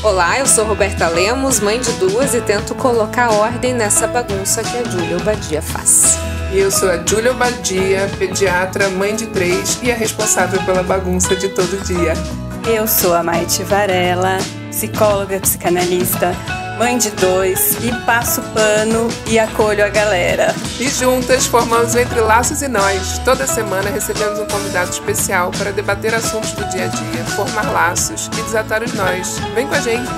Olá, eu sou Roberta Lemos, mãe de duas e tento colocar ordem nessa bagunça que a Júlia Obadia faz. E eu sou a Júlia Obadia, pediatra, mãe de 3 e a responsável pela bagunça de todo dia. Eu sou a Maite Varela, psicóloga, psicanalista, mãe de 2 e passo pano e acolho a galera. E juntas formamos Entre Laços e Nós. Toda semana recebemos um convidado especial para debater assuntos do dia a dia, formar laços e desatar os nós. Vem com a gente!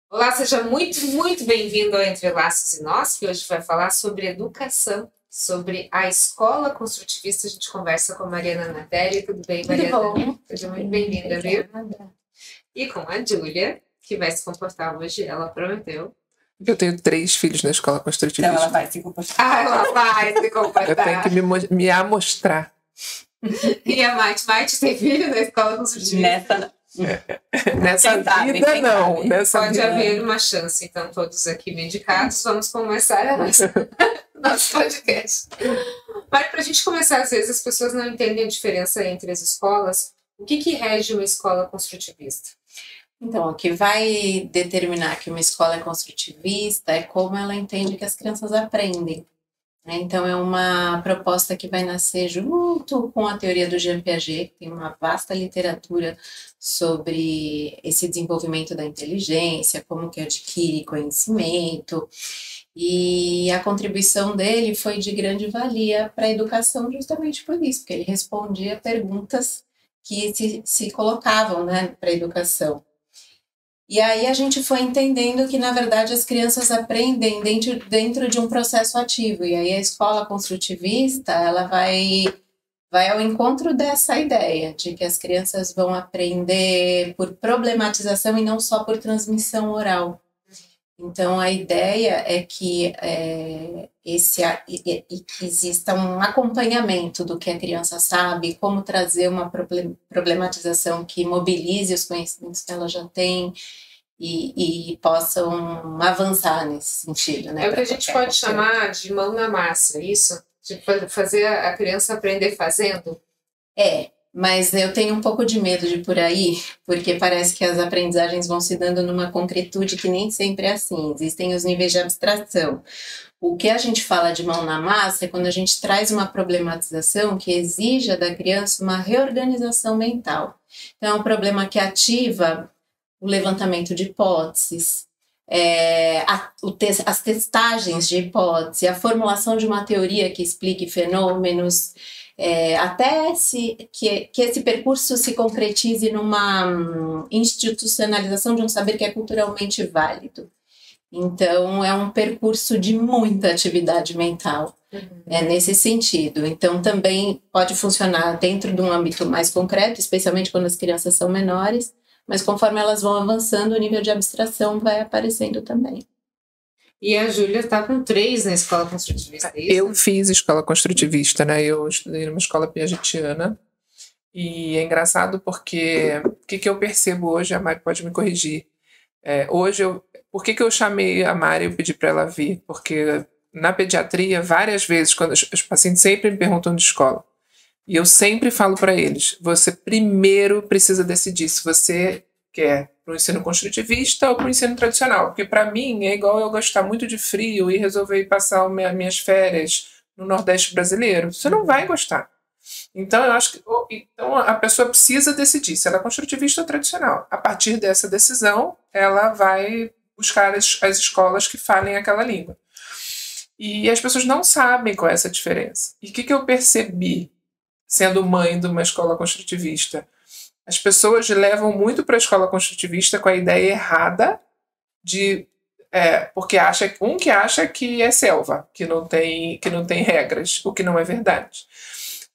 Olá, seja muito bem-vindo ao Entre Laços e Nós, que hoje vai falar sobre educação, sobre a escola construtivista. A gente conversa com a Mariana Nadelli. Tudo bem, Mariana? Tudo bom. Seja muito bem-vinda, viu? E com a Júlia, que vai se comportar hoje, ela prometeu. Eu tenho 3 filhos na escola construtivista. Então ela vai se comportar. Ela vai se comportar. Eu tenho que me amostrar. E a Maite tem filho na escola construtivista? Nessa vida, não. Nessa Pode vida. haver uma chance, então, todos aqui medicados. Vamos começar nosso podcast. Mas para a gente começar, às vezes as pessoas não entendem a diferença entre as escolas. O que rege uma escola construtivista? Então, o que vai determinar que uma escola é construtivista é como ela entende que as crianças aprendem, né? Então, é uma proposta que vai nascer junto com a teoria do Jean Piaget, que tem uma vasta literatura sobre esse desenvolvimento da inteligência, como que adquire conhecimento, e a contribuição dele foi de grande valia para a educação justamente por isso, porque ele respondia perguntas que se colocavam, né, para a educação. E aí a gente foi entendendo que, na verdade, as crianças aprendem dentro de um processo ativo. E aí a escola construtivista, ela vai ao encontro dessa ideia de que as crianças vão aprender por problematização e não só por transmissão oral. Então, a ideia é que, que exista um acompanhamento do que a criança sabe, como trazer uma problematização que mobilize os conhecimentos que ela já tem e possam avançar nesse sentido, né? É o que a gente pode chamar de mão na massa, isso? De fazer a criança aprender fazendo? Mas eu tenho um pouco de medo de por aí, porque parece que as aprendizagens vão se dando numa concretude que nem sempre é assim. Existem os níveis de abstração. O que a gente fala de mão na massa é quando a gente traz uma problematização que exija da criança uma reorganização mental. Então, é um problema que ativa o levantamento de hipóteses, as testagens de hipótese, a formulação de uma teoria que explique fenômenos, até que esse percurso se concretize numa institucionalização de um saber que é culturalmente válido. Então, é um percurso de muita atividade mental, nesse sentido. Então, também pode funcionar dentro de um âmbito mais concreto, especialmente quando as crianças são menores, mas conforme elas vão avançando, o nível de abstração vai aparecendo também. E a Júlia está com 3 na escola construtivista, é isso? Eu fiz escola construtivista, né? Eu estudei numa escola piagetiana. E é engraçado porque o que eu percebo hoje, a Mari pode me corrigir. Por que eu chamei a Mari e pedi para ela vir? Porque na pediatria, várias vezes, quando os pacientes sempre me perguntam de escola, e eu sempre falo para eles, você primeiro precisa decidir se você quer para o ensino construtivista ou para o ensino tradicional. Porque para mim é igual eu gostar muito de frio e resolver ir passar minhas férias no Nordeste brasileiro. Você não vai gostar. Então eu acho que a pessoa precisa decidir se ela é construtivista ou tradicional. A partir dessa decisão, ela vai buscar as escolas que falem aquela língua. E as pessoas não sabem qual é essa diferença. E o que eu percebi sendo mãe de uma escola construtivista? As pessoas levam muito para a escola construtivista com a ideia errada porque acha que é selva, que não tem regras, o que não é verdade.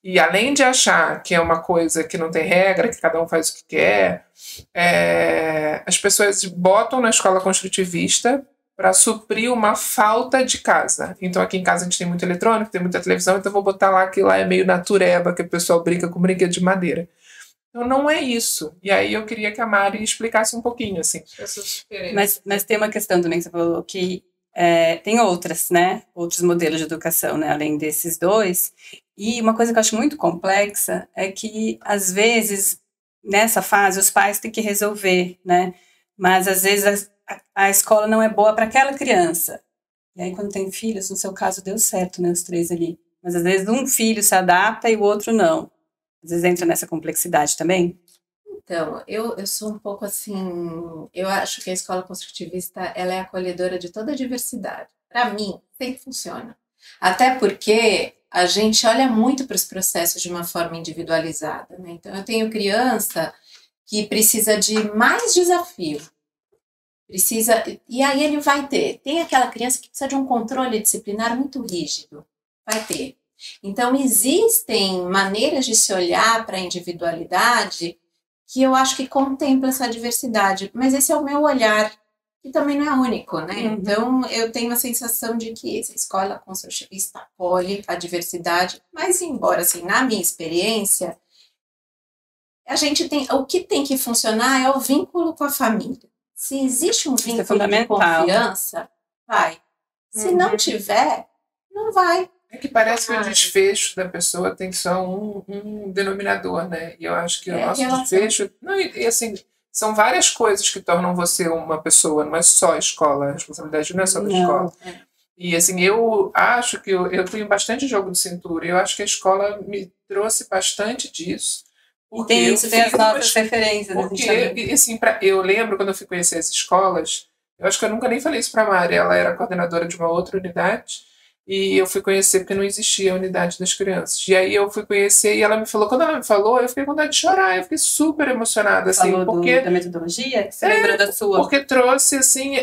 E além de achar que é uma coisa que não tem regra, que cada um faz o que quer, as pessoas botam na escola construtivista para suprir uma falta de casa. Então aqui em casa a gente tem muito eletrônico, tem muita televisão, então vou botar lá que lá é meio natureba, que o pessoal brinca com brinquedo de madeira. Então não é isso. E aí eu queria que a Mari explicasse um pouquinho, assim. Mas tem uma questão também que você falou que tem outras, né? Outros modelos de educação, né? Além desses 2. E uma coisa que eu acho muito complexa é que, às vezes, nessa fase, os pais têm que resolver, né? Mas, às vezes, a escola não é boa para aquela criança. E aí, quando tem filhos, no seu caso, deu certo, né? Os 3 ali. Mas, às vezes, um filho se adapta e o outro não. Às vezes, entra nessa complexidade também. Então, eu sou um pouco assim, eu acho que a escola construtivista, ela é acolhedora de toda a diversidade. Para mim, sempre funciona. Até porque a gente olha muito para os processos de uma forma individualizada, né? Então, eu tenho criança que precisa de mais desafio. E aí ele vai ter. Tem aquela criança que precisa de um controle disciplinar muito rígido. Vai ter. Então, existem maneiras de se olhar para a individualidade que eu acho que contempla essa diversidade, mas esse é o meu olhar, que também não é único, né? Então, eu tenho a sensação de que essa escola construtivista acolhe a diversidade, mas embora, assim, na minha experiência, o que tem que funcionar é o vínculo com a família. Se existe um vínculo de confiança, vai. Se não tiver, não vai. É que parece que o desfecho da pessoa tem só um denominador, né? E eu acho que o nosso desfecho... Não, e assim, são várias coisas que tornam você uma pessoa, não é só a escola. A responsabilidade não é só da escola. E assim, eu acho que eu tenho bastante jogo de cintura. Eu acho que a escola me trouxe bastante disso. Porque tem isso, tem as nossas referências. Porque, assim, eu lembro quando eu fui conhecer as escolas, eu acho que eu nunca nem falei isso para a Mari, ela era coordenadora de uma outra unidade, e eu fui conhecer porque não existia a unidade das crianças. E aí eu fui conhecer e ela me falou, quando ela me falou, eu fiquei com vontade de chorar, eu fiquei super emocionada. Assim, falou da metodologia? Você lembra da sua? Porque trouxe, assim,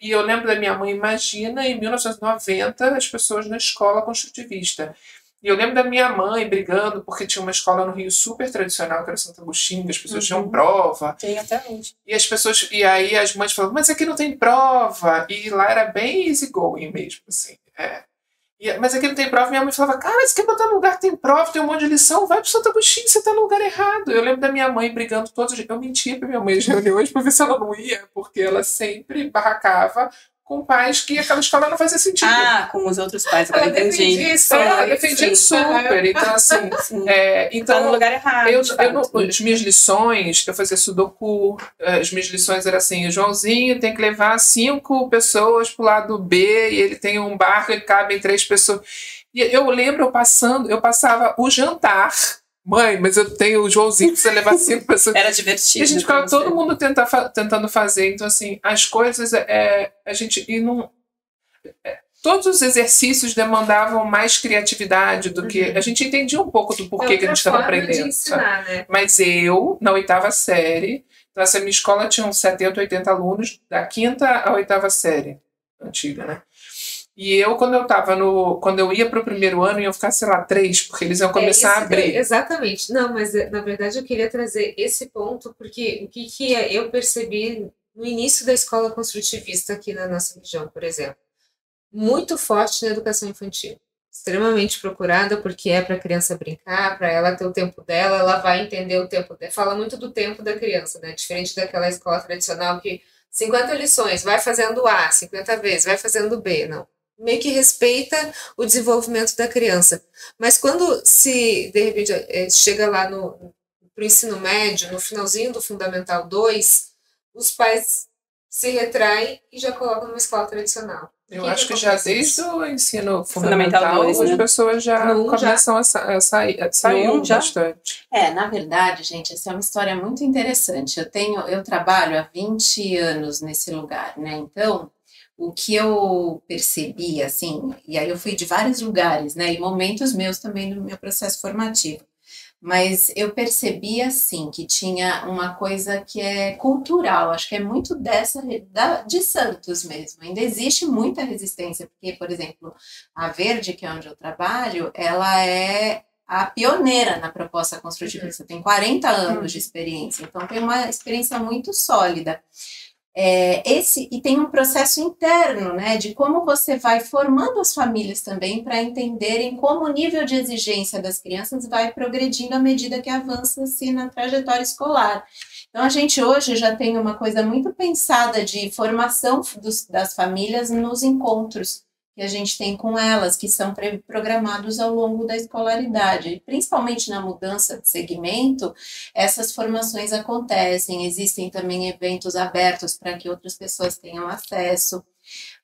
e eu lembro da minha mãe, imagina, em 1990, as pessoas na escola construtivista. E eu lembro da minha mãe brigando porque tinha uma escola no Rio super tradicional, que era Santo Agostinho, que as pessoas tinham prova. Tem até hoje. E aí as mães falavam, mas aqui não tem prova. E lá era bem easygoing mesmo, assim. Mas aqui não tem prova. Minha mãe falava, cara, você quer botar no lugar que tem prova, tem um monte de lição, vai pro Santo Agostinho, você tá no lugar errado. Eu lembro da minha mãe brigando todos os dias. Eu mentia pra minha mãe nas reuniões pra ver se ela não ia, porque ela sempre barracava com pais que aquela escola não fazia sentido. Com os outros pais. Ela defendia isso. Ela defendia super. Então, assim... então, tá no lugar errado. As minhas lições, eu fazia sudoku. As minhas lições eram assim, o Joãozinho tem que levar 5 pessoas pro lado B e ele tem um barco e cabem 3 pessoas. E eu lembro eu passava o jantar... Mãe, mas eu tenho o Joãozinho, precisa levar 5 pessoas. Era divertido. E a gente ficava todo mundo tentando fazer. Então, assim, as coisas, a gente... todos os exercícios demandavam mais criatividade do que... A gente entendia um pouco do porquê que a gente estava aprendendo. De ensinar, né? Mas eu, na 8ª série... Então, essa minha escola tinha uns 70, 80 alunos, da 5ª à 8ª série. Antiga, né? E eu, quando eu ia para o primeiro ano, iam ficar, sei lá, 3, porque eles iam começar a abrir. Exatamente. Não, mas na verdade eu queria trazer esse ponto, porque o que eu percebi no início da escola construtivista aqui na nossa região, por exemplo. Muito forte na educação infantil. Extremamente procurada, porque é para a criança brincar, para ela ter o tempo dela, ela vai entender o tempo dela. Fala muito do tempo da criança, né? Diferente daquela escola tradicional que 50 lições, vai fazendo A, 50 vezes, vai fazendo B, não. Meio que respeita o desenvolvimento da criança. Mas quando se, de repente, chega lá pro ensino médio, no finalzinho do Fundamental 2, os pais se retraem e já colocam numa escola tradicional. Eu acho que já desde o ensino fundamental 2, as pessoas já começam a sair bastante. Na verdade, gente, essa é uma história muito interessante. Eu trabalho há 20 anos nesse lugar, né? Então, o que eu percebi, assim, e aí eu fui de vários lugares, né, e momentos meus também no meu processo formativo, mas eu percebi, assim, que tinha uma coisa que é cultural, acho que é muito de Santos mesmo, ainda existe muita resistência, porque, por exemplo, a Verde, que é onde eu trabalho, ela é a pioneira na proposta construtivista, tem 40 anos de experiência, então tem uma experiência muito sólida. E tem um processo interno, né, de como você vai formando as famílias também para entenderem como o nível de exigência das crianças vai progredindo à medida que avança-se na trajetória escolar. Então, a gente hoje já tem uma coisa muito pensada de formação das famílias nos encontros que a gente tem com elas, que são programados ao longo da escolaridade. Principalmente na mudança de segmento, essas formações acontecem, existem também eventos abertos para que outras pessoas tenham acesso.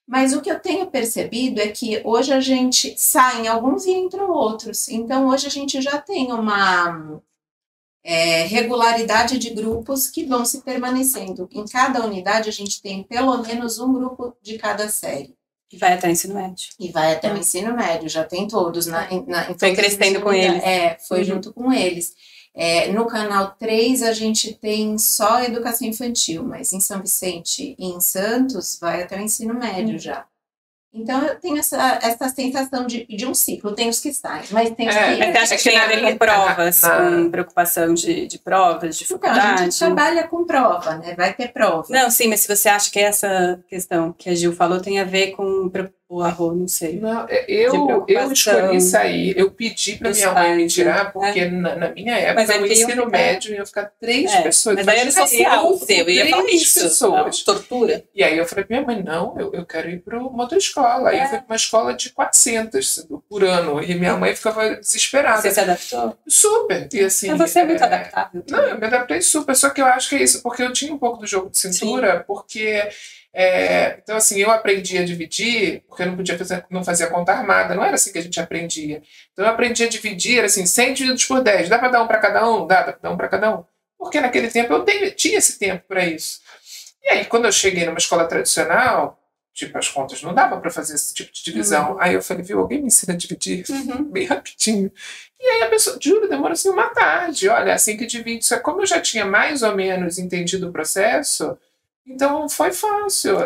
Mas o que eu tenho percebido é que hoje a gente sai alguns e entram outros. Então, hoje a gente já tem uma regularidade de grupos que vão se permanecendo. Em cada unidade, a gente tem pelo menos um grupo de cada série. E vai até o ensino médio. E vai até o ensino médio, já tem todos. Foi crescendo com eles. Foi junto com eles. No canal 3 a gente tem só educação infantil, mas em São Vicente e em Santos vai até o ensino médio já. Então eu tenho essa sensação de um ciclo, tem os que saem, mas tem os que... Mas você acha que tem a ver com provas, com preocupação de provas, de dificuldade? Então, a gente trabalha com prova, né? Vai ter prova. Não, sim, mas se você acha que essa questão que a Gil falou tem a ver com o arroz, não sei. Não, eu escolhi sair, eu pedi para minha mãe me tirar, porque na minha época, no ensino médio, ia ficar 3 pessoas. Mas aí era social, eu ia falar isso. Pessoas. Tortura. E aí eu falei pra minha mãe, não, eu quero ir para uma outra escola. Aí eu fui para uma escola de 400 por ano, e minha mãe ficava desesperada. Você se adaptou? Super. E assim, mas você é muito adaptável. Não, eu me adaptei super, só que eu acho que é isso, porque eu tinha um pouco do jogo de cintura, porque... então, assim, eu aprendi a dividir, porque eu não fazia conta armada, não era assim que a gente aprendia. Então, eu aprendi a dividir, era assim, 100 divididos por 10, dá para dar um para cada um? Dá para dar um para cada um. Porque naquele tempo eu tinha esse tempo para isso. E aí, quando eu cheguei numa escola tradicional, tipo, as contas não dava para fazer esse tipo de divisão. Aí eu falei, viu, alguém me ensina a dividir? Bem rapidinho. E aí a pessoa, juro, demora assim uma tarde, olha, assim que divide. Só que como eu já tinha mais ou menos entendido o processo... Então foi fácil.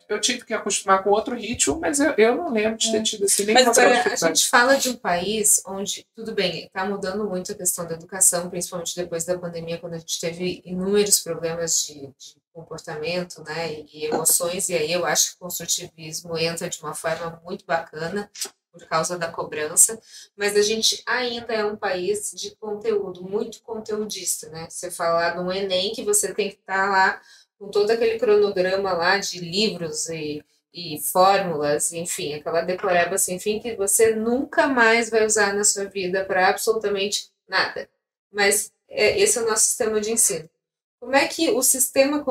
Eu tive que acostumar com outro ritmo, mas eu não lembro de ter tido assim nenhuma dificuldade. A gente fala de um país onde, tudo bem, está mudando muito a questão da educação, principalmente depois da pandemia, quando a gente teve inúmeros problemas de comportamento, né, e emoções, e aí eu acho que o construtivismo entra de uma forma muito bacana por causa da cobrança, mas a gente ainda é um país de conteúdo, muito conteudista, né? Você falar no Enem que você tem que estar lá com todo aquele cronograma lá de livros e fórmulas, enfim, aquela decoreba sem fim que você nunca mais vai usar na sua vida para absolutamente nada. Mas esse é o nosso sistema de ensino. Como é que o sistema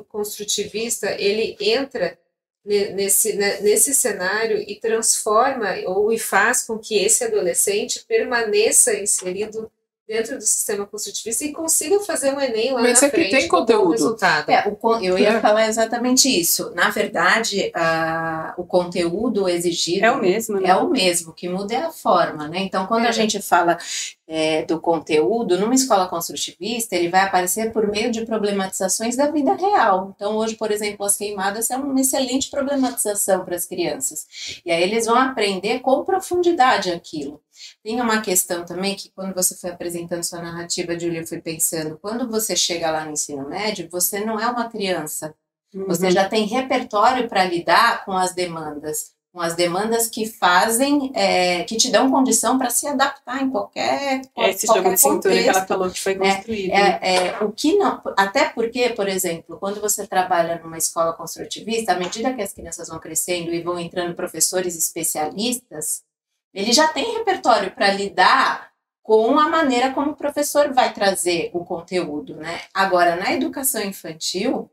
construtivista ele entra nesse cenário e transforma e faz com que esse adolescente permaneça inserido dentro do sistema construtivista e consiga fazer um Enem lá na frente. Mas aqui tem conteúdo. Resultado. Eu ia falar exatamente isso. Na verdade, o conteúdo exigido é o mesmo, né? É o mesmo, que muda é a forma, né? Então, quando a gente fala do conteúdo, numa escola construtivista, ele vai aparecer por meio de problematizações da vida real. Então, hoje, por exemplo, as queimadas é uma excelente problematização para as crianças. E aí eles vão aprender com profundidade aquilo. Tem uma questão também que quando você foi apresentando sua narrativa, Júlia, eu fui pensando, quando você chega lá no ensino médio, você não é uma criança. Você já tem repertório para lidar com as demandas que fazem, que te dão condição para se adaptar em qualquer esse jogo de cintura que ela falou que foi construído. O que não, até porque, por exemplo, quando você trabalha numa escola construtivista, à medida que as crianças vão crescendo e vão entrando professores especialistas, ele já tem repertório para lidar com a maneira como o professor vai trazer o conteúdo, né? Agora, na educação infantil,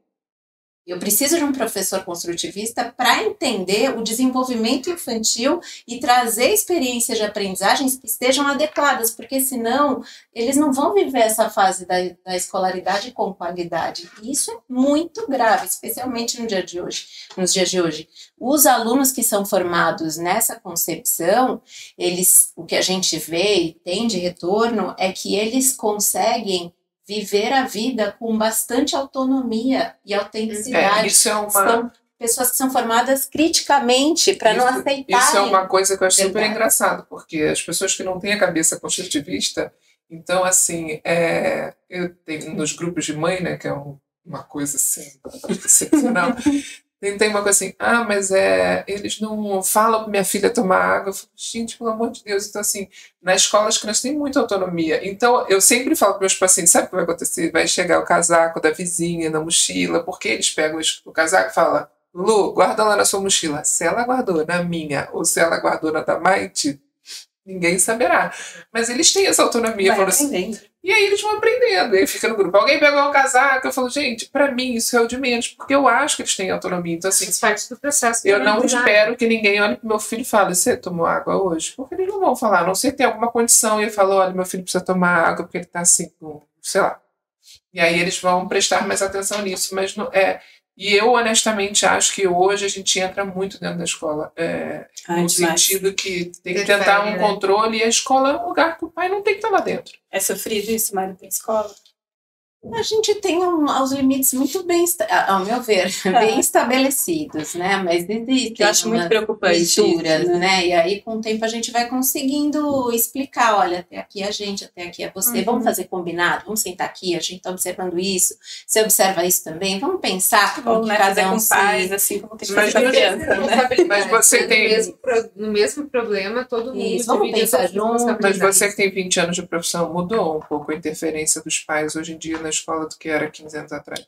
eu preciso de um professor construtivista para entender o desenvolvimento infantil e trazer experiências de aprendizagens que estejam adequadas, porque senão eles não vão viver essa fase da escolaridade com qualidade. E isso é muito grave, especialmente nos dias de hoje. Os alunos que são formados nessa concepção, o que a gente vê e tem de retorno é que eles conseguem viver a vida com bastante autonomia e autenticidade. São pessoas que são formadas criticamente para não aceitarem. Isso é uma coisa que eu acho super engraçado, porque as pessoas que não têm a cabeça construtivista, então, assim, eu tenho nos grupos de mãe, né, que é uma coisa assim, excepcional. Tem uma coisa assim, mas eles não falam para minha filha tomar água. Eu falo, gente, pelo amor de Deus. Então, assim, na escola as crianças têm muita autonomia. Então, eu sempre falo para meus pacientes, sabe o que vai acontecer? Vai chegar o casaco da vizinha na mochila, porque eles pegam o casaco e falam, Lu, guarda lá na sua mochila. Se ela guardou na minha ou se ela guardou na da Maite, ninguém saberá. Mas eles têm essa autonomia. Vai Assim, aprendendo. e aí eles vão aprendendo. E aí fica no grupo. Alguém pegou um casaco. Eu falo, gente, pra mim isso é o de menos. Porque eu acho que eles têm autonomia. Então, assim, Faz parte do processo. eu não aprendizado. espero que ninguém olhe pro meu filho e fale, você tomou água hoje? Porque eles não vão falar. A não sei que tem alguma condição. E ele falou, olha, meu filho precisa tomar água porque ele tá assim, com, sei lá. E aí eles vão prestar mais atenção nisso. Mas não é... E eu, honestamente, acho que hoje a gente entra muito dentro da escola. No demais. sentido que tem que Interfere, tentar um né? controle e a escola é um lugar que o pai não tem que estar lá dentro. É sofrido isso, Mário, pra escola? A gente tem os limites muito bem, ao meu ver, bem estabelecidos, né? Mas existem Eu acho muito umas preocupante isso, leituras, né? né? E aí, com o tempo, a gente vai conseguindo explicar, olha, até aqui é a gente, até aqui é você. Vamos fazer combinado, vamos sentar aqui, a gente está observando isso, você observa isso também, vamos pensar Bom, como que né? cada Fazer um com se... pais, assim, como tem que Mas fazer com a você- criança, né? Mas você tem... No mesmo problema, todo mundo Isso, vamos divide pensar essas junto. Mas responsabilidades. você que tem 20 anos de profissão, mudou um pouco a interferência dos pais hoje em dia na escola do que era 15 anos atrás.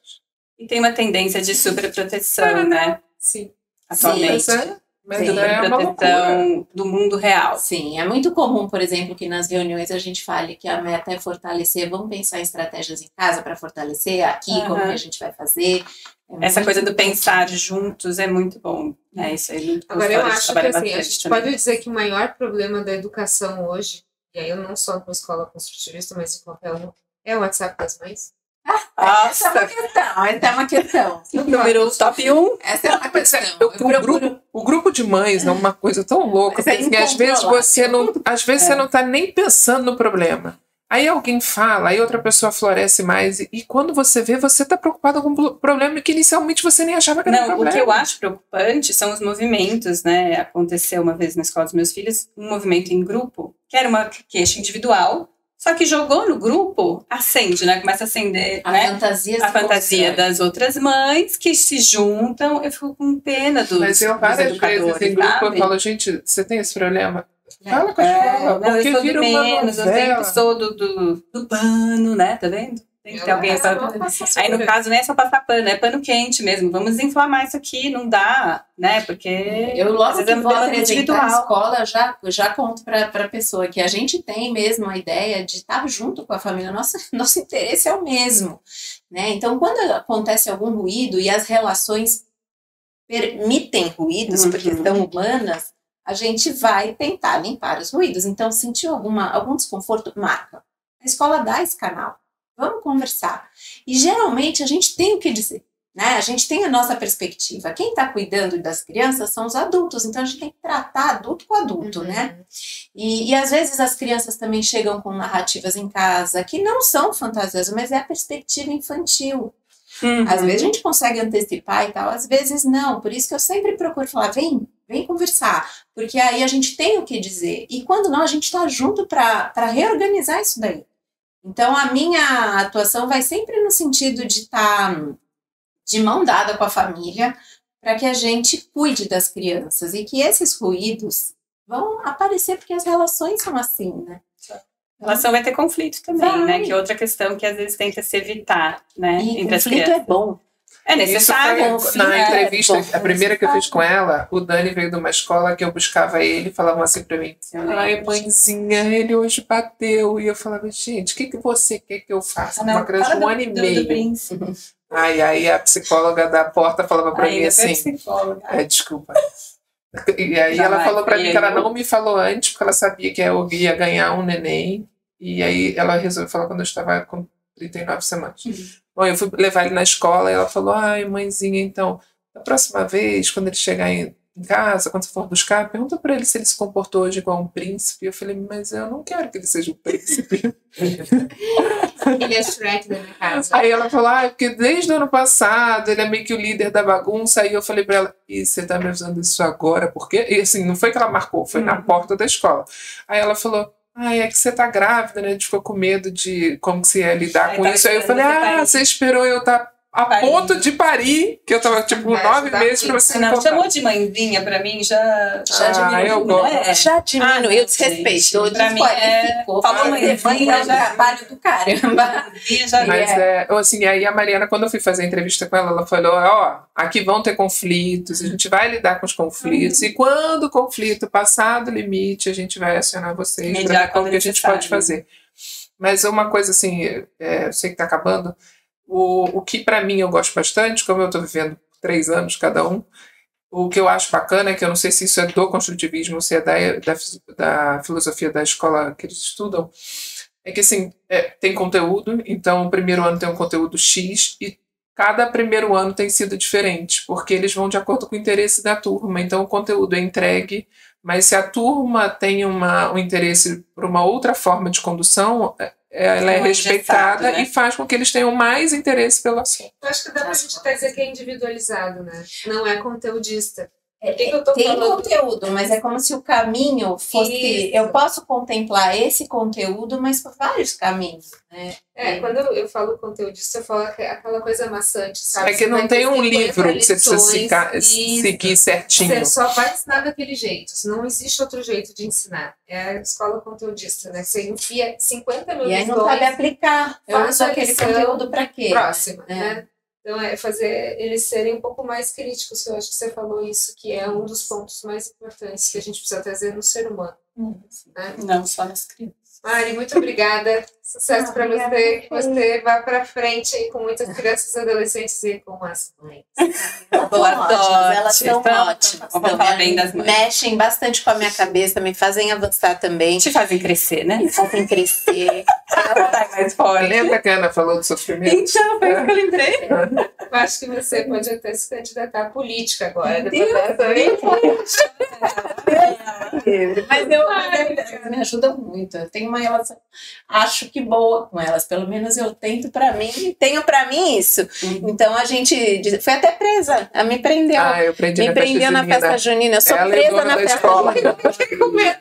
E tem uma tendência de superproteção, né? Sim. Atualmente. Mas Sim, é uma loucura. Superproteção do mundo real. Sim, é muito comum, por exemplo, que nas reuniões a gente fale que a meta é fortalecer, vamos pensar em estratégias em casa para fortalecer aqui, como que a gente vai fazer. Essa coisa do pensar juntos é muito bom, né? Isso aí Agora, eu acho que trabalha assim, a bastante gente também. pode dizer que o maior problema da educação hoje, e aí eu não só com escola construtivista, mas em qualquer uma, é o WhatsApp das mães. Essa é uma Nossa, questão, essa é uma questão. número top 1. Essa é uma Mas questão. o grupo de mães é uma coisa tão louca, Mas é porque às vezes incontrolável. você não tá nem pensando no problema. Aí alguém fala, aí outra pessoa floresce mais, e quando você vê, você tá preocupado com um problema que inicialmente você nem achava que era um Não, problema. o que eu acho preocupante são os movimentos, né? Aconteceu uma vez na escola dos meus filhos um movimento em grupo, que era uma queixa individual, só que jogou no grupo, acende, né? Começa a acender, A né? fantasia se A fantasia constrói. das outras mães que se juntam. Eu fico com pena dos, Mas eu dos várias vezes educadores, em grupo eu sabe? falo, gente, você tem esse problema? Fala com a escola, Não, eu porque sou do vira uma menos, eu sempre novela. sou do pano, né? Tá vendo? Tem que ter alguém pra... Aí, no caso, não é só passar pano, é pano quente mesmo. Vamos desinflamar isso aqui, não dá, né? Porque Eu às logo vezes que é um vou tema apresentar a individual. escola, eu já conto para a pessoa que a gente tem mesmo a ideia de estar junto com a família. Nosso interesse é o mesmo, né? Então, quando acontece algum ruído e as relações permitem ruídos, porque são humanas, a gente vai tentar limpar os ruídos. Então, sentiu algum desconforto? Marca. A escola dá esse canal. Vamos conversar. E geralmente a gente tem o que dizer, né? A gente tem a nossa perspectiva. Quem está cuidando das crianças são os adultos, então a gente tem que tratar adulto com adulto, né? E às vezes as crianças também chegam com narrativas em casa que não são fantasiosas, mas é a perspectiva infantil. Às vezes a gente consegue antecipar e tal, às vezes não. Por isso que eu sempre procuro falar, vem conversar, porque aí a gente tem o que dizer. E quando não, a gente está junto para reorganizar isso daí. Então, a minha atuação vai sempre no sentido de estar de mão dada com a família para que a gente cuide das crianças e que esses ruídos vão aparecer porque as relações são assim, né? A relação vai ter conflito também, Vai. né? Que é outra questão que às vezes tenta se evitar, né? E entre as conflito crianças. é bom. É Isso necessário. foi na é entrevista, bom, a primeira que eu fiz necessário. com ela, o Dani veio de uma escola que eu buscava ele e falavam assim pra mim, ai mãezinha, ele hoje bateu. E eu falava, gente, o que você quer que eu faça? Uma criança de 1 ano e meio. Aí a psicóloga da porta falava pra mim assim, desculpa. E aí ela Jamais, falou pra mim que ela eu. não me falou antes, porque ela sabia que eu ia ganhar um neném. E aí ela resolveu falar quando eu estava com 39 semanas. Bom, eu fui levar ele na escola e ela falou, ai mãezinha, então, da próxima vez, quando ele chegar em casa, quando você for buscar, pergunta pra ele se ele se comportou hoje igual um príncipe. Eu falei, mas eu não quero que ele seja um príncipe. Ele é Shrek da minha casa. Aí ela falou, porque desde o ano passado ele é meio que o líder da bagunça. Aí eu falei pra ela, e você tá me avisando isso agora? Por quê? E assim, não foi que ela marcou, foi na porta da escola. Aí ela falou, é que você tá grávida, né? A gente ficou com medo de como que você ia lidar com isso. Aí eu falei, você esperou eu estar a ponto de parir, que eu tava, tipo, 9 meses pra você me Não, contar. chamou de mãezinha pra mim, já diminuiu, eu não gosto. é? Já diminuiu, desrespeitou, Pra mim desqualificou. falou mãezinha, é um já- trabalho do caramba. Mãezinha já Mas, assim, aí a Mariana, quando eu fui fazer a entrevista com ela falou, aqui vão ter conflitos, a gente vai lidar com os conflitos, e quando o conflito passar do limite, a gente vai acionar vocês para Mediar ver como quando que a gente necessário. pode fazer. Mas uma coisa, assim, eu sei que está acabando, o que para mim eu gosto bastante, como eu estou vivendo 3 anos cada um, o que eu acho bacana é que eu não sei se isso é do construtivismo ou se é da filosofia da escola que eles estudam, é que assim, tem conteúdo, então o primeiro ano tem um conteúdo X e cada primeiro ano tem sido diferente, porque eles vão de acordo com o interesse da turma, então o conteúdo é entregue, mas se a turma tem um interesse por uma outra forma de condução, ela é Não é respeitada, engessado, né? e faz com que eles tenham mais interesse pelo assunto. Eu acho que dá pra gente até dizer que é individualizado, né? Não é conteudista. Por que eu tô Tem falando? conteúdo, mas é como se o caminho fosse. Isso. Eu posso contemplar esse conteúdo, mas por vários caminhos, né? Quando eu falo conteudista, eu falo aquela coisa maçante, sabe? É que não tem um livro que você precisa seguir certinho. Você só vai ensinar daquele jeito. Não existe outro jeito de ensinar. É a escola conteudista, né? Você enfia 50 mil E aí não lições, sabe aplicar. Eu faz uso a aquele lição conteúdo para quê? próxima, É. né? Então, é fazer eles serem um pouco mais críticos. Eu acho que você falou isso, que é um dos pontos mais importantes que a gente precisa trazer no ser humano. Né? Não, só nas crianças. Mari, muito obrigada. Sucesso para você. Que você vá para frente aí com muitas crianças e adolescentes e com as mães. Boa sorte. Elas são Então, ótimas. vamos falar bem das mães. Mexem bastante com a minha cabeça, me fazem avançar também. Te fazem crescer, né? Me fazem crescer. Vai mais forte. Lembra que a Ana falou do sofrimento? Então, foi isso que eu lembrei. Eu acho que você pode até se candidatar à política agora. Mas elas me ajudam muito. Eu tenho uma relação, acho que boa com elas. Pelo menos eu tento pra mim e tenho pra mim isso. Então a gente foi até presa. Ela me prendeu. Eu aprendi Me prendeu na festa junina. Eu sou Ela é presa dona na da festa escola. junina.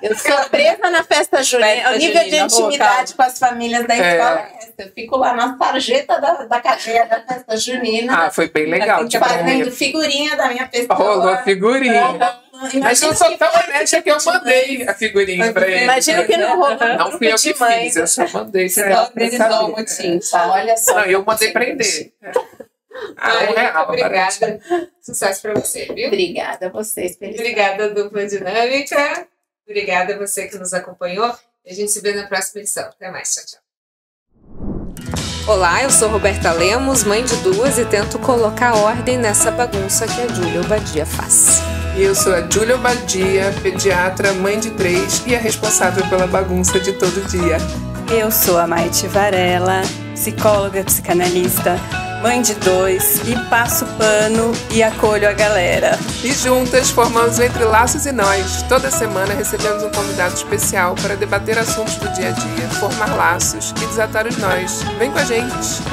Eu sou presa na festa junina. Festa O nível de junina, intimidade com as famílias da É. escola é essa. Eu fico lá na sarjeta da cadeia da festa junina. Foi bem legal. Assim, Tipo, Fazendo figurinha da minha pessoa. rolou a figurinha. Mas eu sou tão honesta que eu mandei a figurinha pra ele. Imagino que não rolou. Não fui eu que fiz, eu só mandei. Você só organizou o motim. Olha só. Não, eu mandei prender. Muito obrigada. Sucesso para você, viu? Obrigada a vocês. Obrigada, Dupla Dinâmica. Obrigada a você que nos acompanhou. A gente se vê na próxima edição. Até mais. Tchau, tchau. Olá, eu sou Roberta Lemos, mãe de 2 e tento colocar ordem nessa bagunça que a Júlia Obadia faz. E eu sou a Júlia Obadia, pediatra, mãe de 3 e a responsável pela bagunça de todo dia. Eu sou a Maite Varela, psicóloga, psicanalista, mãe de 2 e passo pano e acolho a galera. E juntas formamos Entre Laços e Nós. Toda semana recebemos um convidado especial para debater assuntos do dia a dia, formar laços e desatar os nós. Vem com a gente!